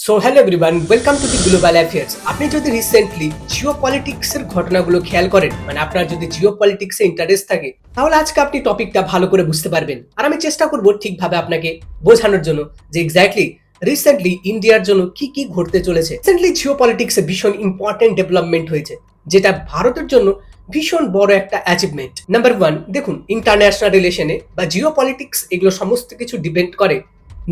So hello everyone, welcome to the global affairs. আপনি যদি recently Jio পলিটিক্সের ঘটনাগুলো খেয়াল করেন, মানে আপনার যদি জিও পলিটিক্সে ইন্টারেস্ট থাকে, তাহলে আজকে আপনি টপিকটা ভালো করে বুঝতে পারবেন। আর আমি চেষ্টা করব ঠিকভাবে আপনাকে বোঝানোর জন্য যে এক্স্যাক্টলি রিসেন্টলি ইন্ডিয়ার জন্য কি কি ঘটতে চলেছে। রিসেন্টলি জিও পলিটিক্সে ভীষণ ইম্পর্টেন্ট ডেভেলপমেন্ট হয়েছে, যেটা ভারতের জন্য ভীষণ বড় একটা অ্যাচিভমেন্ট। নাম্বার ওয়ান, দেখুন ইন্টারন্যাশনাল রিলেশনে বা জিও পলিটিক্স এগুলো সমস্ত কিছু ডিপেন্ড করে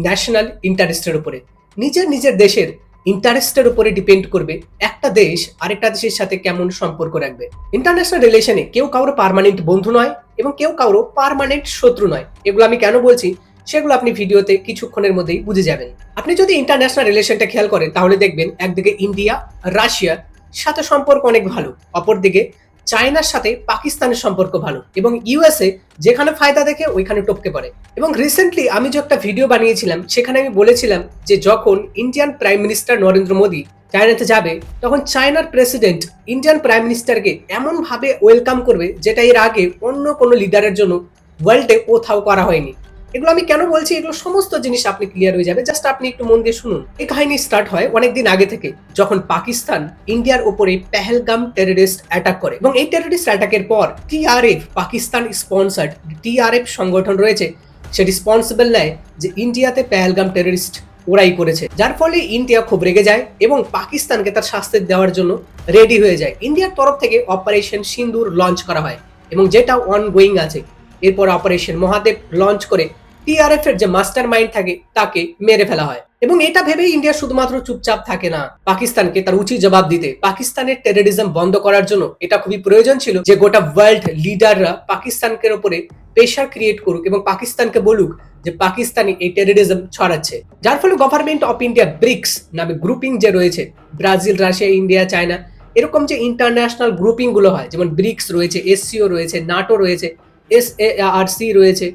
ন্যাশনাল ইন্টারেস্টের উপরে। নিজের নিজের দেশের ইন্টারেস্টের উপরে ডিপেন্ড করবে একটা দেশ আরেকটা দেশের সাথে কেমন সম্পর্ক রাখবে। ইন্টারন্যাশনাল রিলেশনে কেউ কারো পার্মানেন্ট বন্ধু নয় এবং কেউ কারো পার্মানেন্ট শত্রু নয়। এগুলো আমি কেন বলছি সেগুলো আপনি ভিডিওতে কিছুক্ষণের মধ্যেই বুঝে যাবেন। আপনি যদি ইন্টারন্যাশনাল রিলেশনটা খেয়াল করেন তাহলে দেখবেন একদিকে ইন্ডিয়া রাশিয়ার সাথে সম্পর্ক অনেক ভালো, অপরদিকে চায়নার সাথে পাকিস্তানের সম্পর্ক ভালো এবং ইউএসএ যেখানে ফায়দা দেখে ওইখানে টপকে পড়ে। এবং রিসেন্টলি আমি যে একটা ভিডিও বানিয়েছিলাম সেখানে আমি বলেছিলাম যে যখন Indian prime minister Narendra Modi চায়নাতে যাবে তখন চায়নার প্রেসিডেন্ট ইন্ডিয়ান প্রাইম মিনিস্টারকে এমন ভাবে ওয়েলকাম করবে যেটা এর আগে অন্য কোনো লিডারের জন্য ওয়ার্ল্ডে কোথাও করা হয়নি। এগুলো আমি কেন বলছি, এগুলো সমস্ত জিনিস আপনি ক্লিয়ার হয়ে যাবে, জাস্ট আপনি একটু মন দিয়ে শুনুন। এই কাহিনী স্টার্ট হয় অনেকদিন আগে থেকে, যখন পাকিস্তান ইন্ডিয়ার উপরে পেহেলগাম টেররিস্ট অ্যাটাক করে এবং এই টেররিস্ট অ্যাটাকের পর টিআরএফ, পাকিস্তান স্পন্সার্ড টিআরএফ সংগঠন রয়েছে, সে রেসপন্সিবল নেয় যে ইন্ডিয়াতে পেহেলগাম টেররিস্ট ওরাই করেছে, যার ফলে ইন্ডিয়া খুব রেগে যায় এবং পাকিস্তানকে তার শাস্তি দেওয়ার জন্য রেডি হয়ে যায়। ইন্ডিয়ার তরফ থেকে অপারেশন সিন্দুর লঞ্চ করা হয় এবং যেটা অনগোয়িং আছে। এরপর অপারেশন মহাদেব লঞ্চ করে টিআরএফ এর যে মাস্টার মাইন্ড থাকে তাকে মেরে ফেলা হয় এবং এটা ভেবে ইন্ডিয়া শুধুমাত্র চুপচাপ থাকে না, পাকিস্তানকে তার উচিত জবাব দিতে, পাকিস্তানের টেররিজম বন্ধ করার জন্য এটা খুবই প্রয়োজন ছিল যে গোটা ওয়ার্ল্ড লিডাররা পাকিস্তানকে উপরে প্রেশার ক্রিয়েট করুক এবং পাকিস্তানকে বলুক যে পাকিস্তানি এই টেররিজম ছড়াচ্ছে। যার ফলে গভর্নমেন্ট অফ ইন্ডিয়া ব্রিক্স নামে গ্রুপিং যে রয়েছে, ব্রাজিল, রাশিয়া, ইন্ডিয়া, চায়না, এরকম যে ইন্টারন্যাশনাল গ্রুপিং গুলো হয়, যেমন ব্রিক্স রয়েছে, এসসিও রয়েছে, নাটো রয়েছে, এসএআরসি রয়েছে,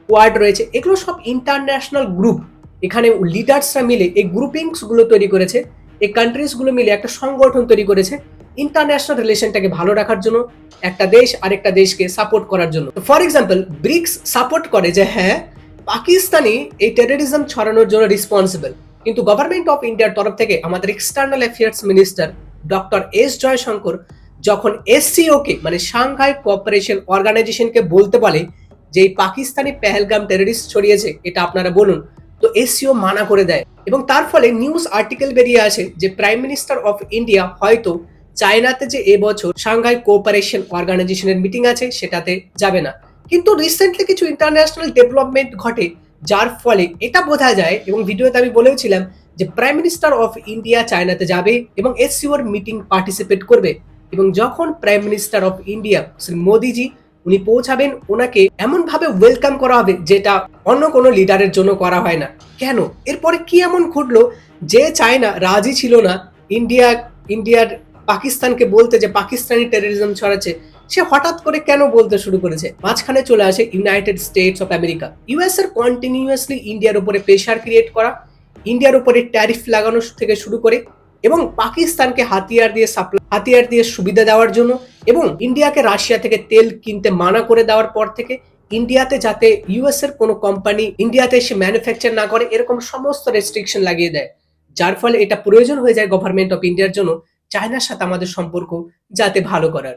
কোয়াড রয়েছে, এগুলো সব ইন্টারন্যাশনাল গ্রুপ। এখানে লিডার্সরা মিলে এই গ্রুপিংস গুলো তৈরি করেছে, এই কান্ট্রিজ গুলো মিলে একটা সংগঠন তৈরি করেছে ইন্টারন্যাশনাল রিলেশনটাকে ভালো রাখার জন্য, একটা দেশ আরেকটা দেশকে সাপোর্ট করার জন্য। ফর এক্সাম্পল, ব্রিক্স সাপোর্ট করে যে হ্যাঁ পাকিস্তানি এই টেররিজম ছড়ানোর জন্য রেসপন্সিবল, কিন্তু গভর্নমেন্ট অফ ইন্ডিয়ার তরফ থেকে আমাদের external affairs minister doctor S Jaishankar যখন এসসিও কে মানে সাংহাই কোঅপারেশন অর্গানাইজেশনকে বলতে বলে যে এই পাকিস্তানি পেহেলগাম টেররিস্ট ছড়িয়েছে, এটা আপনারা বলুন, তো এসসিও মানা করে দেয় এবং তার ফলে নিউজ আর্টিকেল বেরিয়ে আসে যে প্রাইম মিনিস্টার অফ ইন্ডিয়া হয়তো চায়নাতে যে এবছর সাংহাই কোঅপারেশন অর্গানাইজেশনের মিটিং আছে সেটাতে যাবে না। কিন্তু রিসেন্টলি কিছু ইন্টারন্যাশনাল ডেভেলপমেন্ট ঘটে যার ফলে এটা বোঝা যায় এবং ভিডিওতে আমি বলেওছিলাম যে প্রাইম মিনিস্টার অফ ইন্ডিয়া চায়নাতে যাবে এবং এসসিওর মিটিং পার্টিসিপেট করবে এবং যখন prime minister of India Shri মোদিজি উনি পৌঁছাবেন, ওনাকে এমন ভাবে ওয়েলকাম করা হবে যেটা অন্য কোনো লিডারের জন্য করা হয় না। কেন? এরপরে কি এমন ঘটলো যে চায়না রাজি ছিল না ইন্ডিয়ার পাকিস্তানকে বলতে যে পাকিস্তানি টেররিজম ছড়াচ্ছে, সে হঠাৎ করে কেন বলতে শুরু করেছে? মাঝখানে চলে আসে United states of America. US এর কন্টিনিউয়াসলি ইন্ডিয়ার উপরে প্রেশার ক্রিয়েট করা, ইন্ডিয়ার উপরে ট্যারিফ লাগানো থেকে শুরু করে এবং পাকিস্তানকে হাতিয়ার দিয়ে সুবিধা দেওয়ার জন্য এবং ইন্ডিয়াকে রাশিয়া থেকে তেল কিনতে মানা করে দেওয়ার পর থেকে ইন্ডিয়াতে যাতে ইউএস এর কোনো কোম্পানি ইন্ডিয়াতে এসে ম্যানুফ্যাকচার না করে, এরকম সমস্ত রেস্ট্রিকশন লাগিয়ে দেয়, যার ফলে এটা প্রয়োজন হয়ে যায় গভর্নমেন্ট অফ ইন্ডিয়ার জন্য চায়নার সাথে আমাদের সম্পর্ক যাতে ভালো করার।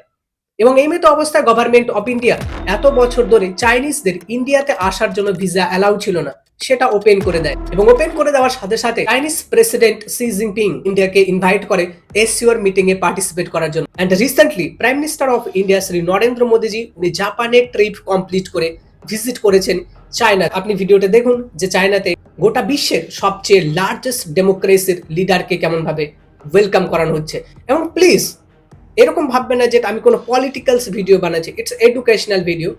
এবং এই মতো অবস্থায় গভর্নমেন্ট অফ ইন্ডিয়া এত বছর ধরে চাইনিজদের ইন্ডিয়াতে আসার জন্য ভিসা অ্যালাউ ছিল না, সেটা ওপেন করে দেয় এবং ওপেন করে দেওয়ার সাথে সাথে চাইনিজ প্রেসিডেন্ট শি জিনপিং ইন্ডিয়াকে ইনভাইট করে এসসিওর মিটিং এ পার্টিসিপেট করার জন্য। And recently prime minister of India Shri Narendra Modiji উনি জাপানে ট্রিপ কমপ্লিট করে ভিজিট করেছেন চায়না। আপনি ভিডিওতে দেখুন যে চায়নাতে গোটা বিশ্বের সবচেয়ে লার্জেস্ট ডেমোক্রেসির লিডারকে কেমন ভাবে ওয়েলকাম করানো হচ্ছে। এবং প্লিজ এরকম ভাববে না যে আমি কোনো পলিটিক্যালস ভিডিও বানাচ্ছি, ইটস এডুকেশনাল ভিডিও,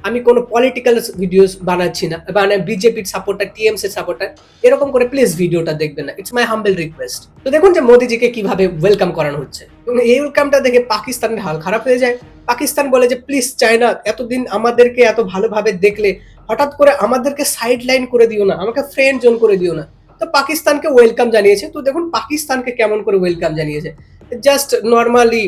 আমি কোনো পলিটিক্যাল ভিডিওস বানাচ্ছি না, মানে বিজেপির সাপোর্টার, টিএমসির সাপোর্টার, এরকম করে প্লিজ ভিডিওটা দেখবেন না, ইটস মাই হাম্বল রিকোয়েস্ট। তো দেখুন যে মোদিজিকে কিভাবে ওয়েলকাম করানো হচ্ছে এবং এই ওয়েলকামটা দেখে পাকিস্তানের হাল খারাপ হয়ে যায়। পাকিস্তান বলে যে প্লিজ চায়না, এতদিন আমাদেরকে এত ভালোভাবে দেখলে হঠাৎ করে আমাদেরকে সাইড লাইন করে দিও না, আমাকে ফ্রেন্ড জোন করে দিও না। তো পাকিস্তানকে ওয়েলকাম জানিয়েছে। তো দেখুন পাকিস্তানকে কেমন করে ওয়েলকাম জানিয়েছে, জাস্ট নর্মালি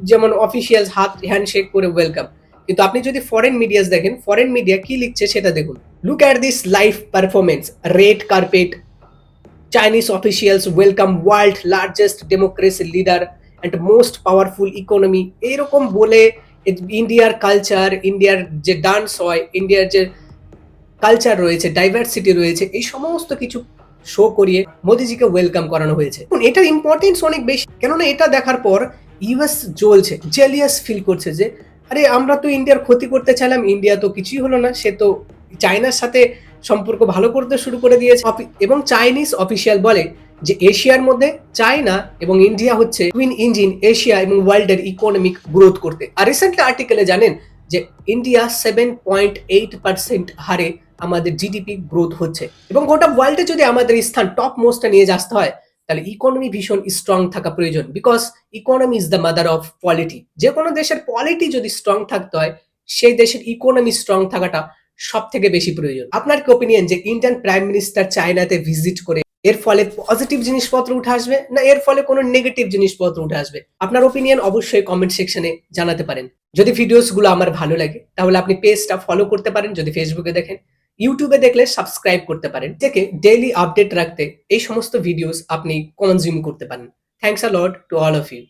যেমন অফিসিয়াল হাত হ্যান্ডশেক করে ওয়েলকাম। কিন্তু আপনি যদি ফরেন মিডিয়াস দেখেন, ফরেন মিডিয়া কি লিখছে সেটা দেখুন। Look at this live performance, red carpet, Chinese officials welcome world largest democracy leader and most powerful economy, এরকম বলে ইন্ডিয়ার কালচার, ইন্ডিয়ার যে ডান্স হয়, ইন্ডিয়ার যে কালচার রয়েছে, ডাইভার্সিটি রয়েছে, এই সমস্ত কিছু শো করিয়ে মোদিজিকে ওয়েলকাম করানো হয়েছে। এটার ইম্পর্টেন্স অনেক বেশি, কেননা এটা দেখার পর ইউএস জ্বলছে, জেলিয়াস ফিল করছে যে আরে আমরা তো ইন্ডিয়ার ক্ষতি করতে চাইলাম, ইন্ডিয়া তো কিছুই হলো না, সে তো চায়নার সাথে সম্পর্ক ভালো করতে শুরু করে দিয়েছে। এবং চাইনিজ অফিসিয়াল বলে যে এশিয়ার মধ্যে চায়না এবং ইন্ডিয়া হচ্ছে টুইন ইঞ্জিন এশিয়া এবং ওয়ার্ল্ডের ইকোনমিক গ্রোথ করতে। আর রিসেন্টলি আর্টিকেলে জানেন যে ইন্ডিয়া 7.8% হারে আমাদের জিডিপি গ্রোথ হচ্ছে, এবং গোটা ওয়ার্ল্ডে যদি আমাদের স্থান টপ মোস্টে নিয়ে আসতে হয় তাহলে ইকোনমি ভীষণ স্ট্রং থাকা প্রয়োজন, because economy is the mother of cruelty. যে কোনো দেশের পলিটি যদি স্ট্রং থাকতে হয়, সেই দেশের ইকোনমি স্ট্রং থাকাটা সব থেকে বেশি প্রয়োজন। আপনার কি ওপিনিয়ন যে ইন্ডিয়ান প্রাইম মিনিস্টার চায়নাতে ভিজিট করে এর ফলে পজিটিভ জিনিসপত্র উঠে আসবে, না এর ফলে কোনো নেগেটিভ জিনিসপত্র উঠে আসবে? আপনার ওপিনিয়ন অবশ্যই কমেন্ট সেকশনে জানাতে পারেন। যদি ভিডিওস গুলো আমার ভালো লাগে তাহলে আপনি পেজটা ফলো করতে পারেন, যদি ফেসবুকে দেখেন। ইউটিউবে দেখলে সাবস্ক্রাইব করতে পারেন, থেকে ডেইলি আপডেট রাখতে এই সমস্ত ভিডিওস আপনি কনজিউম করতে পারেন। Thanks a lot to all of you.